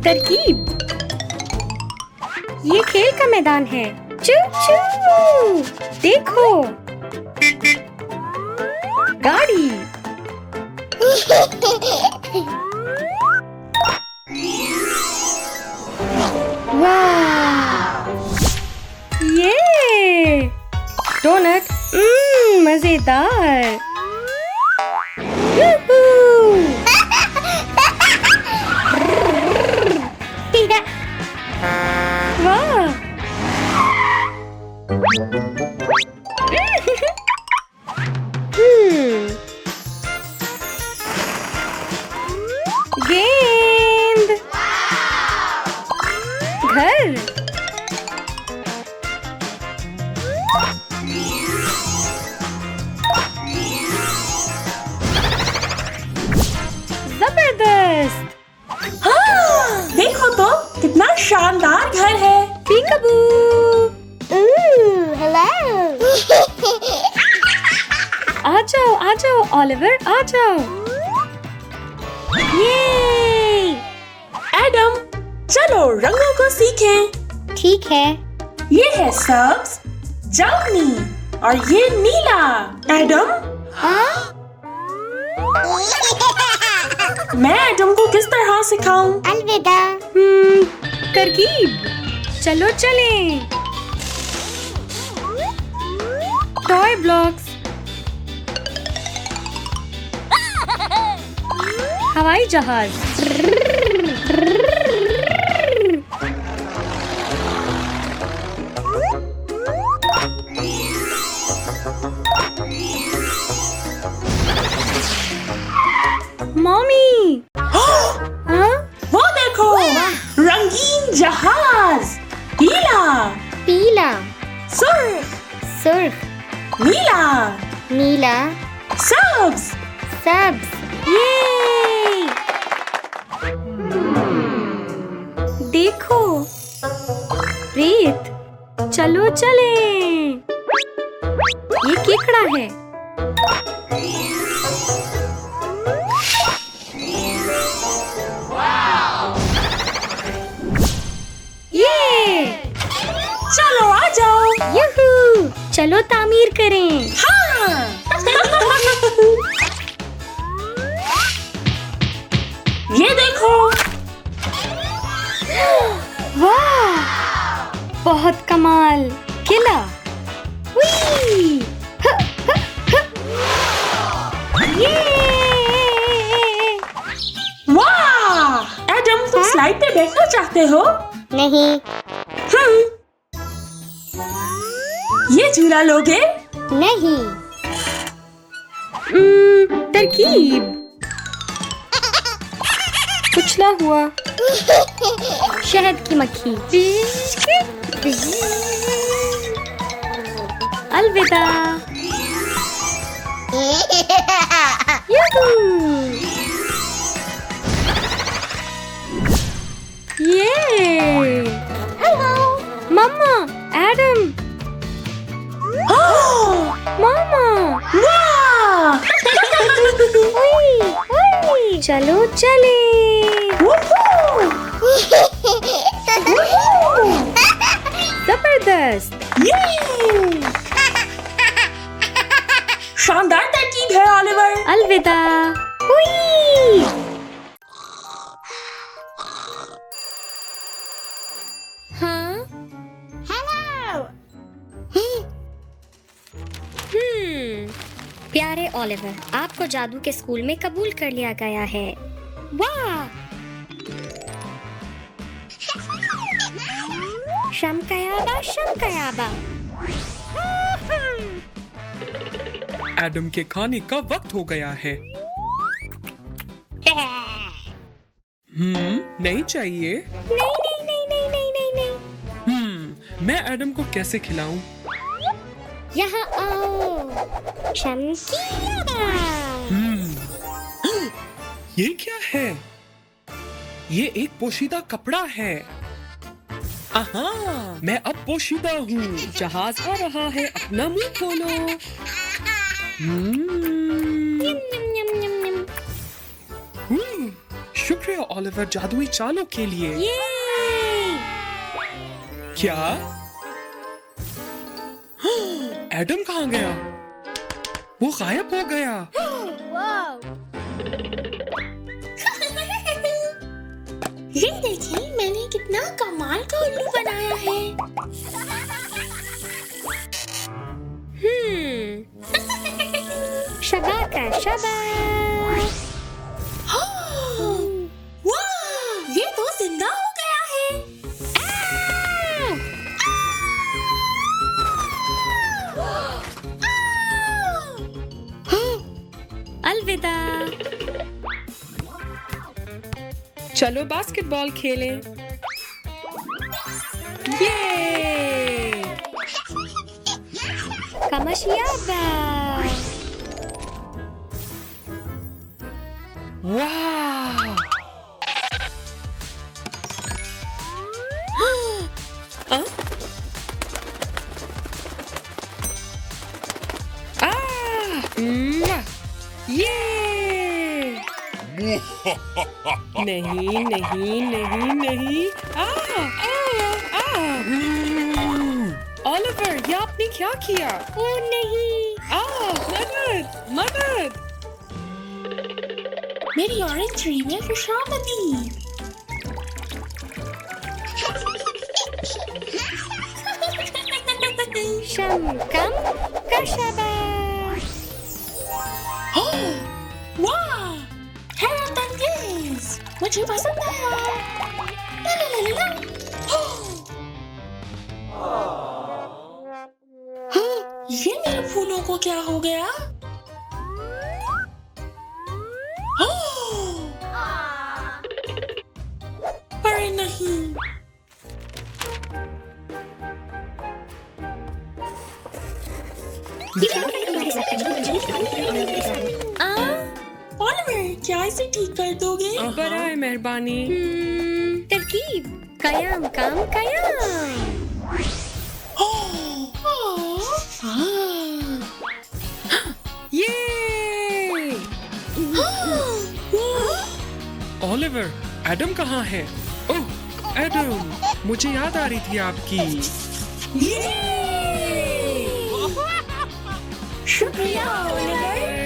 तरकीब। ये खेल का मैदान है। चू चू, देखो गाड़ी। वाह, ये डोनट मजेदार। वाह, गेंद, घर, जबरदस्त। हाँ, देखो तो कितना शानदार घर है। पीकाबू। हेलो। आ जाओ ओलिवर, आ जाओ। ये एडम, चलो रंगों को सीखें। ठीक है। ये है सब्ज, जामुनी और ये नीला। एडम, हाँ? मैं एडम को किस तरह सिखाऊं? अलविदा। तरकीब। चलो चलें। टॉय ब्लॉक्स, हवाई जहाज, मम्मी। हाँ? वो देखो, रंगीन जहाज। पीला, पीला, सुर्ख, सुर्ख, नीला, नीला, सब्ज। सब्ज। ये देखो रेत। चलो चलें। ये केकड़ा है। ये चलो आ जाओ। यूहू, चलो तामीर करें। हाँ। ये देखो, वाह, बहुत कमाल। किला। हुई, ह, ह, ह। ये वाह! एडम, तुम स्लाइड पे बैठना चाहते हो? नहीं। ये झूला लोगे? नहीं। तरकीब। कुचला हुआ शहद की मक्खी। अलविदा। यूहू। ये हेलो। मम्मा, एडम। मामा। वाह! चलो चले। जबरदस्त। शानदार तरकीब है ओलिवर। अलविदा। हुई। हाँ? हेलो। प्यारे ओलिवर, आपको जादू के स्कूल में कबूल कर लिया गया है। वाह! शमकयाबा शमकयाबा। एडम के खाने का वक्त हो गया है। नहीं चाहिए। नहीं नहीं नहीं नहीं नहीं नहीं नहीं। मैं एडम को कैसे खिलाऊं? यहाँ आओ। चमकीला। ये क्या है? ये एक पोशीदा कपड़ा है। आहा, मैं अब पोशीदा हूँ। जहाज आ रहा है, अपना मुंह खोलो। शुक्रिया ओलिवर जादुई चालों के लिए। ये क्या? एडम कहाँ गया? वो गायब हो गया। ये देखिए, मैंने कितना कमाल का उल्लू बनाया है। शबाका शबाश। वाह, ये तो जिंदा हो गया है। अलविदा। चलो बास्केटबॉल खेलें। ये कमशियाबा। वाह! हाँ? ये नहीं नहीं नहीं नहीं। ओलिवर, ये आपने क्या किया? ओ नहीं। मदद मदद। मेरी ऑरेंज ट्री में खुशामदी। शमकम कशबा। वाह, हेरातंगेज, मुझे पसंद आया। ला ला ला ला ला। ये मेरे फूलों को क्या हो गया? अरे नहीं। ओलिवर, क्या इसे ठीक कर दोगे? बराए मेहरबानी। तरकीब कयाम काम कयाम। ये ओलिवर, एडम कहाँ है? ओह एडम, मुझे याद आ रही थी आपकी। शुक्रिया ओलिवर।